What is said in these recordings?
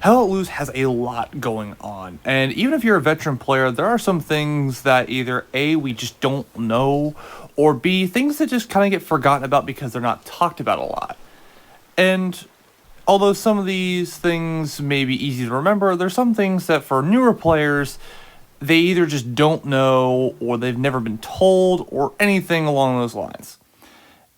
Hell Let Loose has a lot going on, and even if you're a veteran player, there are some things that either A, we just don't know, or B, things that just kind of get forgotten about because they're not talked about a lot. And although some of these things may be easy to remember, there's some things that for newer players, they either just don't know, or they've never been told, or anything along those lines.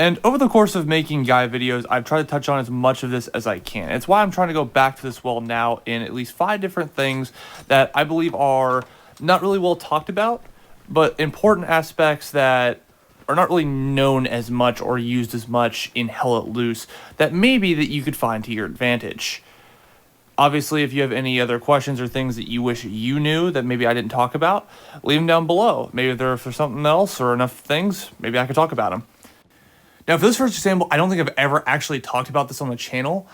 And over the course of making guide videos, I've tried to touch on as much of this as I can. It's why I'm trying to go back to this well now in at least 5 different things that I believe are not really well talked about, but important aspects that are not really known as much or used as much in Hell Let Loose that maybe that you could find to your advantage. Obviously, if you have any other questions or things that you wish you knew that maybe I didn't talk about, leave them down below. Maybe if there's something else or enough things, maybe I could talk about them. Now, for this first example, I don't think I've ever actually talked about this on the channel,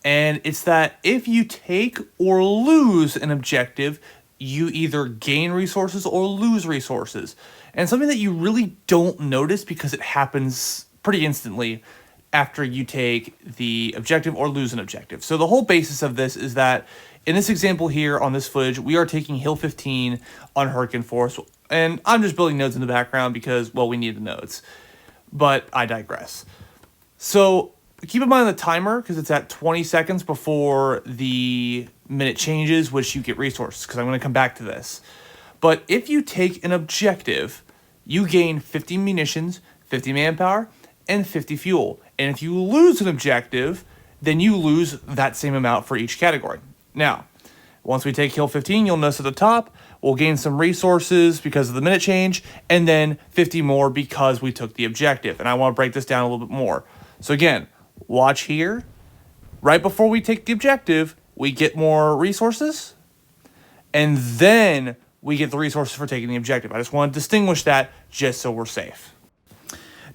and it's that if you take or lose an objective, you either gain resources or lose resources. And something that you really don't notice because it happens pretty instantly after you take the objective or lose an objective. So the whole basis of this is that in this example here on this footage, we are taking Hill 15 on Hurricane Force, and I'm just building nodes in the background because, well, we need the nodes. But I digress. So keep in mind the timer, because it's at 20 seconds before the minute changes, which you get resources, because I'm going to come back to this. But if you take an objective, you gain 50 munitions, 50 manpower, and 50 fuel. And if you lose an objective, then you lose that same amount for each category. Now, once we take Hill 15, you'll notice at the top, we'll gain some resources because of the minute change, and then 50 more because we took the objective. And I want to break this down a little bit more. So again, watch here. Right before we take the objective, we get more resources, and then we get the resources for taking the objective. I just want to distinguish that just so we're safe.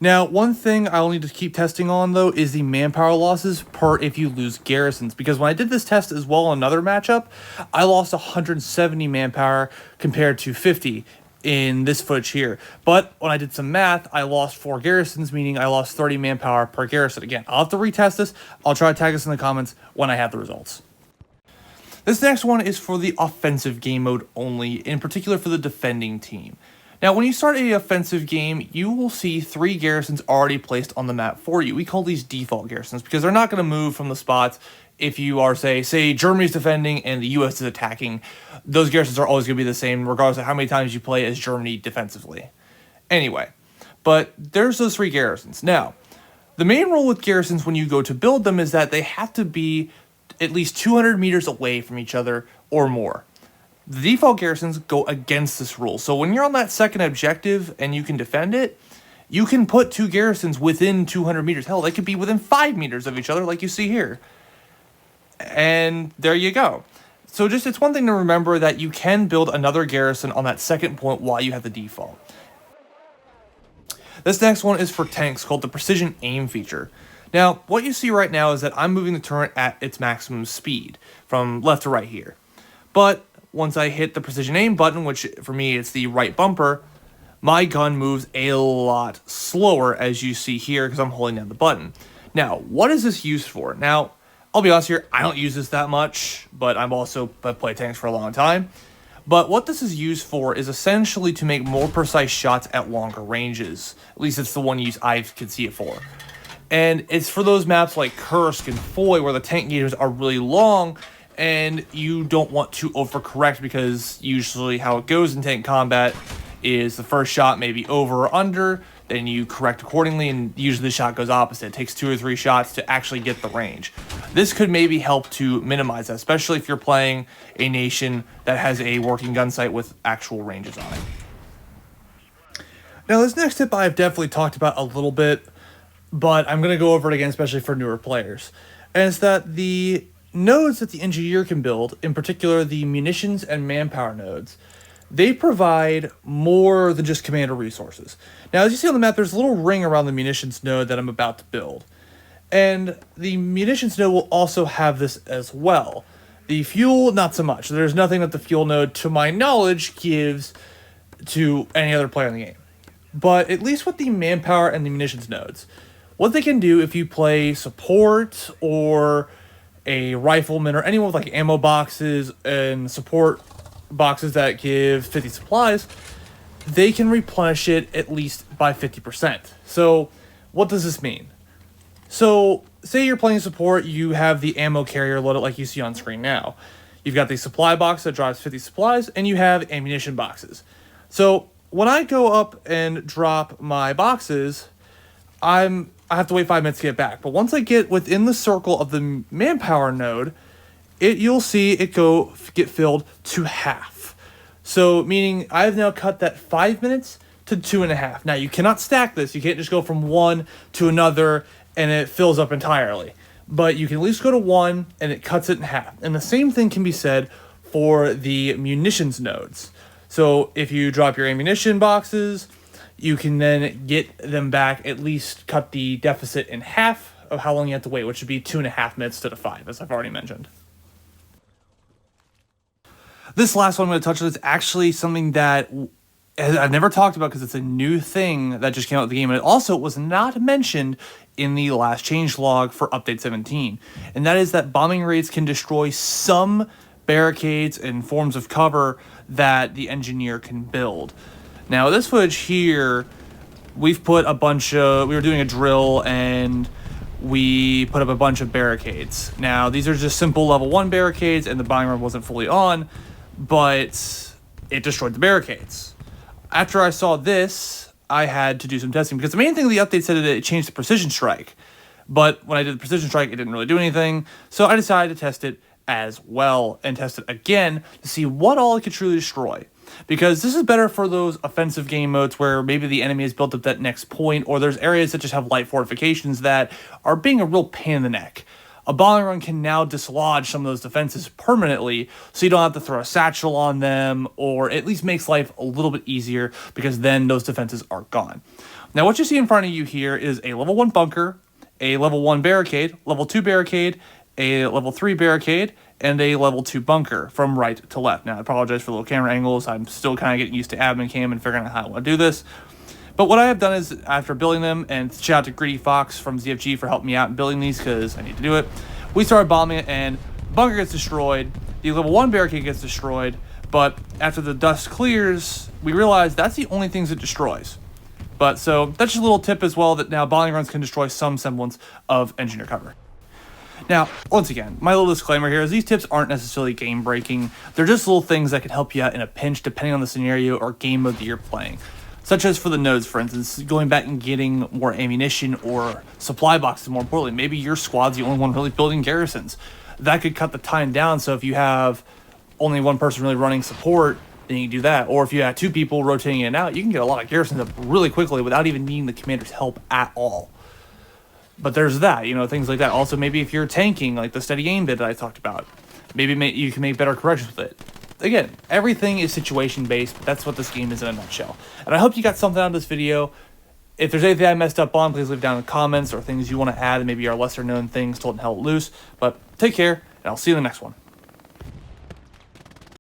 Now, one thing I'll need to keep testing on, though, is the manpower losses per if you lose garrisons. Because when I did this test as well in another matchup, I lost 170 manpower compared to 50 in this footage here. But when I did some math, I lost 4 garrisons, meaning I lost 30 manpower per garrison. Again, I'll have to retest this. I'll try to tag us in the comments when I have the results. This next one is for the offensive game mode only, in particular for the defending team. Now, when you start an offensive game, you will see 3 garrisons already placed on the map for you. We call these default garrisons because they're not going to move from the spots if you are, say Germany's defending and the US is attacking. Those garrisons are always going to be the same regardless of how many times you play as Germany defensively. Anyway, but there's those 3 garrisons. Now, the main rule with garrisons when you go to build them is that they have to be at least 200 meters away from each other or more. The default garrisons go against this rule. So when you're on that second objective and you can defend it, you can put 2 garrisons within 200 meters. Hell, they could be within 5 meters of each other like you see here. And there you go. So just it's one thing to remember that you can build another garrison on that second point while you have the default. This next one is for tanks called the Precision Aim feature. Now, what you see right now is that I'm moving the turret at its maximum speed from left to right here. But once I hit the precision aim button, which for me it's the right bumper, my gun moves a lot slower as you see here because I'm holding down the button. Now, what is this used for? Now, I'll be honest here, I don't use this that much, but I've played tanks for a long time. But what this is used for is essentially to make more precise shots at longer ranges. At least it's the one use I could see it for. And it's for those maps like Kursk and Foy where the tank gauges are really long and you don't want to overcorrect because usually how it goes in tank combat is the first shot may be over or under, then you correct accordingly, and usually the shot goes opposite. It takes 2 or 3 shots to actually get the range. This could maybe help to minimize that, especially if you're playing a nation that has a working gun sight with actual ranges on it. Now, this next tip I've definitely talked about a little bit, but I'm going to go over it again, especially for newer players. And it's that the nodes that the engineer can build, in particular the munitions and manpower nodes, they provide more than just commander resources. Now, as you see on the map, there's a little ring around the munitions node that I'm about to build. And the munitions node will also have this as well. The fuel, not so much. There's nothing that the fuel node, to my knowledge, gives to any other player in the game. But at least with the manpower and the munitions nodes, what they can do if you play support or a rifleman, or anyone with like ammo boxes and support boxes that give 50 supplies, they can replenish it at least by 50%. So what does this mean? So say you're playing support, you have the ammo carrier loaded like you see on screen now. You've got the supply box that drives 50 supplies, and you have ammunition boxes. So when I go up and drop my boxes, I have to wait 5 minutes to get back. But once I get within the circle of the manpower node, you'll see it get filled to half. So meaning I've now cut that 5 minutes to 2.5. Now you cannot stack this. You can't just go from one to another and it fills up entirely. But you can at least go to one and it cuts it in half. And the same thing can be said for the munitions nodes. So if you drop your ammunition boxes, you can then get them back, at least cut the deficit in half of how long you have to wait, which would be 2.5 minutes instead of 5, as I've already mentioned. This last one I'm going to touch on is actually something that I've never talked about because it's a new thing that just came out of the game, and it also was not mentioned in the last changelog for Update 17, and that is that bombing raids can destroy some barricades and forms of cover that the engineer can build. Now, this footage here, we've put a bunch of... We were doing a drill, and we put up a bunch of barricades. Now, these are just simple level 1 barricades, and the bombing raid wasn't fully on, but it destroyed the barricades. After I saw this, I had to do some testing, because the main thing the update said that it changed the precision strike. But when I did the precision strike, it didn't really do anything, so I decided to test it as well, and test it again to see what all it could truly destroy. Because this is better for those offensive game modes where maybe the enemy has built up that next point, or there's areas that just have light fortifications that are being a real pain in the neck. A bombing run can now dislodge some of those defenses permanently, so you don't have to throw a satchel on them, or at least makes life a little bit easier, because then those defenses are gone. Now what you see in front of you here is a level 1 bunker, a level 1 barricade, level 2 barricade, a level 3 barricade, and a level 2 bunker from right to left. Now, I apologize for the little camera angles. I'm still kind of getting used to admin cam and figuring out how I want to do this. But what I have done is, after building them, and shout out to Greedy Fox from ZFG for helping me out in building these because I need to do it, we started bombing it, and bunker gets destroyed, the level 1 barricade gets destroyed, but after the dust clears, we realize that's the only things it destroys. But so that's just a little tip as well, that now bombing runs can destroy some semblance of engineer cover. Now, once again, my little disclaimer here is these tips aren't necessarily game-breaking. They're just little things that can help you out in a pinch depending on the scenario or game mode that you're playing. Such as for the nodes, for instance, going back and getting more ammunition or supply boxes, more importantly. Maybe your squad's the only one really building garrisons. That could cut the time down, so if you have only one person really running support, then you can do that. Or if you have 2 people rotating in and out, you can get a lot of garrisons up really quickly without even needing the commander's help at all. But there's that, things like that. Also, maybe if you're tanking, like the steady aim bit that I talked about, maybe you can make better corrections with it. Again, everything is situation-based, but that's what this game is in a nutshell. And I hope you got something out of this video. If there's anything I messed up on, please leave it down in the comments, or things you want to add that maybe are lesser-known things told and held loose. But take care, and I'll see you in the next one.